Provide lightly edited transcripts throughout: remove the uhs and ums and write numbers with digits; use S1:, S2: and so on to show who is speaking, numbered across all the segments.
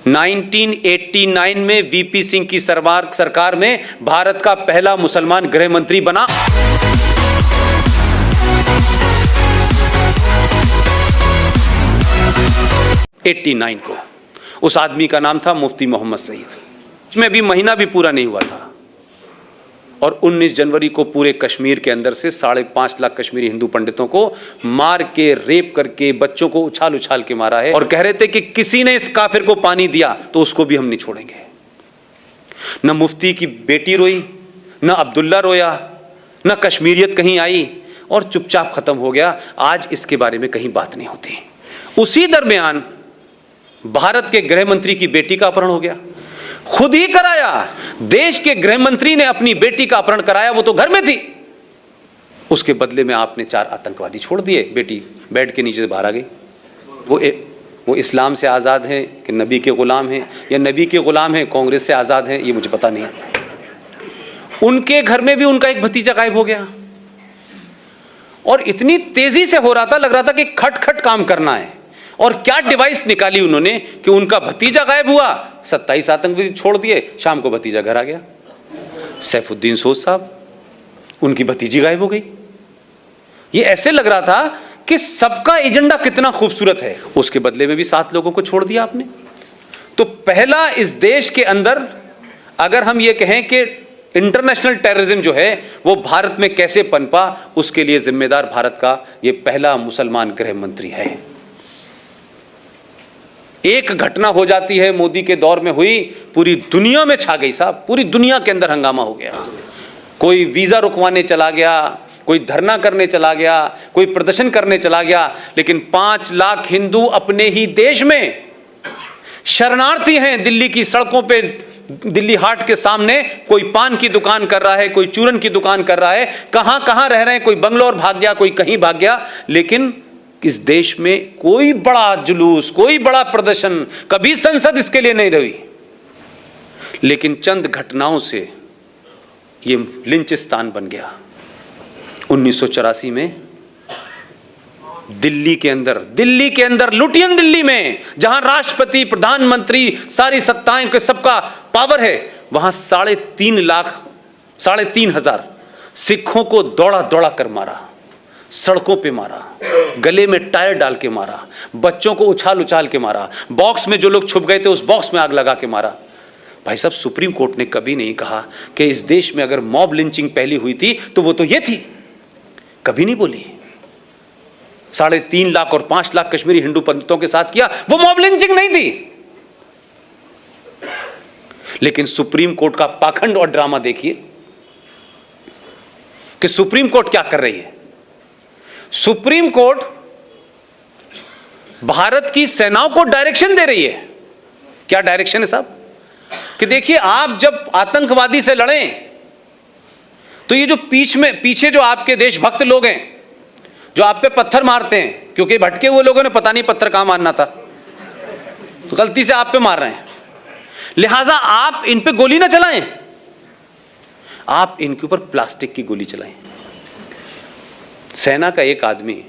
S1: 1989 में वीपी सिंह की सरकार में भारत का पहला मुसलमान गृह मंत्री बना। को उस आदमी का नाम था मुफ्ती मोहम्मद सईद। उसमें भी महीना भी पूरा नहीं हुआ था और 19 जनवरी को पूरे कश्मीर के अंदर से 5.5 लाख कश्मीरी हिंदू पंडितों को मार के, रेप करके, बच्चों को उछाल उछाल के मारा है। और कह रहे थे कि किसी ने इस काफिर को पानी दिया तो उसको भी हम नहीं छोड़ेंगे। न मुफ्ती की बेटी रोई, न अब्दुल्ला रोया, न कश्मीरियत कहीं आई और चुपचाप खत्म हो गया। आज इसके बारे में कहीं बात नहीं होती। उसी दरमियान भारत के गृह मंत्री की बेटी का अपहरण हो गया, खुद ही कराया। देश के गृह मंत्री ने अपनी बेटी का अपहरण कराया, वो तो घर में थी। उसके बदले में आपने 4 आतंकवादी छोड़ दिए। बेटी बेड के नीचे से बाहर आ गई। वो इस्लाम से आज़ाद हैं कि नबी के गुलाम हैं, या नबी के गुलाम हैं कांग्रेस से आज़ाद हैं, ये मुझे पता नहीं। उनके घर में भी उनका एक भतीजा गायब हो गया और इतनी तेजी से हो रहा था, लग रहा था कि खट काम करना है। और क्या डिवाइस निकाली उन्होंने कि उनका भतीजा गायब हुआ, 27 आतंकवादी छोड़ दिए, शाम को भतीजा घर आ गया। सैफुद्दीन सोज साहब, उनकी भतीजी गायब हो गई। ये ऐसे लग रहा था कि सबका एजेंडा कितना खूबसूरत है। उसके बदले में भी 7 लोगों को छोड़ दिया आपने। तो पहला इस देश के अंदर अगर हम ये कहें कि इंटरनेशनल टेररिज्म जो है वो भारत में कैसे पनपा, उसके लिए जिम्मेदार भारत का ये पहला मुसलमान गृह मंत्री है। एक घटना हो जाती है, मोदी के दौर में हुई, पूरी दुनिया में छा गई साहब, पूरी दुनिया के अंदर हंगामा हो गया। कोई वीजा रुकवाने चला गया, कोई धरना करने चला गया, कोई प्रदर्शन करने चला गया, लेकिन 5 लाख हिंदू अपने ही देश में शरणार्थी हैं। दिल्ली की सड़कों पे, दिल्ली हाट के सामने कोई पान की दुकान कर रहा है, कोई चूरन की दुकान कर रहा है, कहां रह रहे हैं, कोई बंगलोर भाग गया, कोई कहीं भाग गया। लेकिन इस देश में कोई बड़ा जुलूस, कोई बड़ा प्रदर्शन, कभी संसद इसके लिए नहीं रही। लेकिन चंद घटनाओं से ये लिंचिस्तान बन गया। 1984 में दिल्ली के अंदर लुटियन दिल्ली में, जहां राष्ट्रपति, प्रधानमंत्री, सारी सत्ताएं के सबका पावर है, वहां 3,500 सिखों को दौड़ा कर मारा, सड़कों पे मारा, गले में टायर डाल के मारा, बच्चों को उछाल के मारा, बॉक्स में जो लोग छुप गए थे उस बॉक्स में आग लगा के मारा। भाई साहब, सुप्रीम कोर्ट ने कभी नहीं कहा कि इस देश में अगर मॉब लिंचिंग पहली हुई थी तो वो तो ये थी, कभी नहीं बोली। 3.5 लाख और 5 लाख कश्मीरी हिंदू पंडितों के साथ किया, वो मॉब लिंचिंग नहीं थी। लेकिन सुप्रीम कोर्ट का पाखंड और ड्रामा देखिए कि सुप्रीम कोर्ट क्या कर रही है। सुप्रीम कोर्ट भारत की सेनाओं को डायरेक्शन दे रही है। क्या डायरेक्शन है साहब? कि देखिए, आप जब आतंकवादी से लड़ें तो ये जो पीछे जो आपके देशभक्त लोग हैं, जो आप पे पत्थर मारते हैं, क्योंकि भटके हुए लोगों ने पता नहीं पत्थर कहां मारना था, तो गलती से आप पे मार रहे हैं, लिहाजा आप इन पे गोली ना चलाएं, आप इनके ऊपर प्लास्टिक की गोली चलाएं। सेना का एक आदमी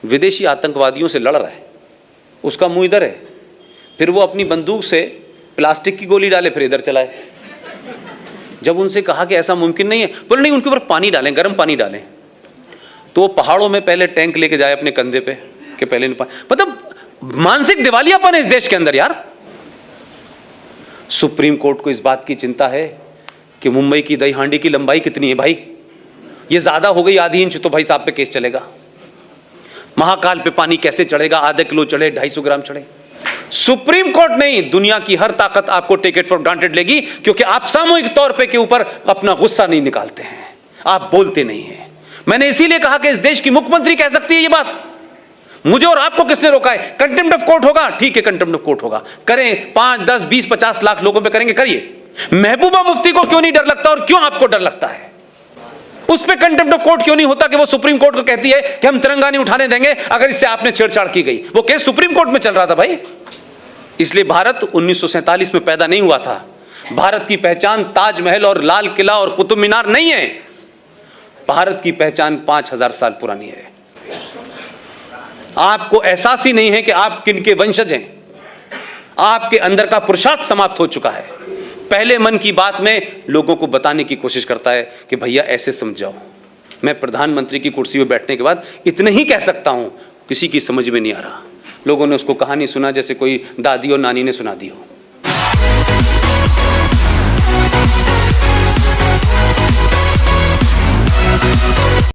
S1: विदेशी आतंकवादियों से लड़ रहा है, उसका मुंह इधर है, फिर वो अपनी बंदूक से प्लास्टिक की गोली डाले, फिर इधर चलाए। जब उनसे कहा कि ऐसा मुमकिन नहीं है, बोले नहीं, उनके ऊपर पानी डालें, गर्म पानी डालें। तो वो पहाड़ों में पहले टैंक लेके जाए अपने कंधे पे कि पहले मतलब मानसिक दिवालियापन है इस देश के अंदर यार। सुप्रीम कोर्ट को इस बात की चिंता है कि मुंबई की दही हांडी की लंबाई कितनी है भाई, ये ज्यादा हो गई आधी इंच तो भाई साहब पे केस चलेगा। महाकाल पे पानी कैसे चढ़ेगा, आधे किलो चढ़े, 250 ग्राम चढ़े। सुप्रीम कोर्ट नहीं, दुनिया की हर ताकत आपको टेक इट फॉर ग्रांटेड लेगी, क्योंकि आप सामूहिक तौर पे के ऊपर अपना गुस्सा नहीं निकालते हैं, आप बोलते नहीं हैं। मैंने इसीलिए कहा कि इस देश की मुख्यमंत्री कह सकती है ये बात। मुझे और आपको किसने रोका है? कंटेम्प्ट ऑफ कोर्ट होगा, ठीक है, कंटेम्प्ट ऑफ कोर्ट होगा, करें। 5, 10, 20, 50 लाख लोगों पे करेंगे, करिए। महबूबा मुफ्ती को क्यों नहीं डर लगता और क्यों आपको डर लगता है? उस पे कंटेम्प्ट ऑफ कोर्ट क्यों नहीं होता कि वो सुप्रीम कोर्ट को कहती है कि हम तिरंगा नहीं उठाने देंगे अगर इससे आपने छेड़छाड़ की गई? वो केस सुप्रीम कोर्ट में चल रहा था भाई। इसलिए भारत 1947 में पैदा नहीं हुआ था। भारत की पहचान ताजमहल और लाल किला और कुतुब मीनार नहीं है। भारत की पहचान 5000 साल पुरानी है। आपको एहसास ही नहीं है कि आप किनके वंशज हैं। आपके अंदर का पुरुषार्थ समाप्त हो चुका है। पहले मन की बात में लोगों को बताने की कोशिश करता है कि भैया ऐसे समझाओ। मैं प्रधानमंत्री की कुर्सी पर बैठने के बाद इतने ही कह सकता हूं, किसी की समझ में नहीं आ रहा। लोगों ने उसको कहानी सुना जैसे कोई दादी और नानी ने सुना दी हो।